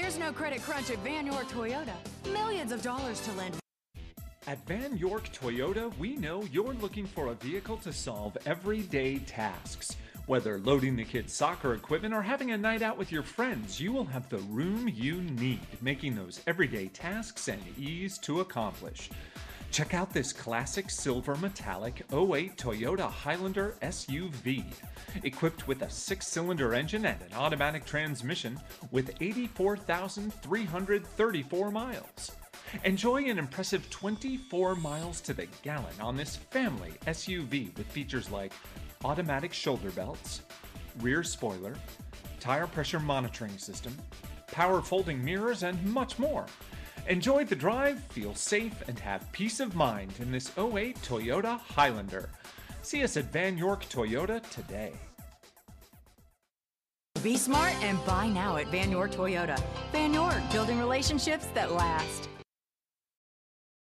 There's no credit crunch at Van York Toyota. Millions of dollars to lend. At Van York Toyota, we know you're looking for a vehicle to solve everyday tasks. Whether loading the kids' soccer equipment or having a night out with your friends, you will have the room you need, making those everyday tasks an ease to accomplish. Check out this classic silver metallic 08 Toyota Highlander SUV. Equipped with a 6-cylinder engine and an automatic transmission with 84,334 miles. Enjoy an impressive 24 miles to the gallon on this family SUV with features like automatic shoulder belts, rear spoiler, tire pressure monitoring system, power folding mirrors, and much more. Enjoy the drive, feel safe, and have peace of mind in this '08 Toyota Highlander. See us at Van York Toyota today. Be smart and buy now at Van York Toyota. Van York, building relationships that last.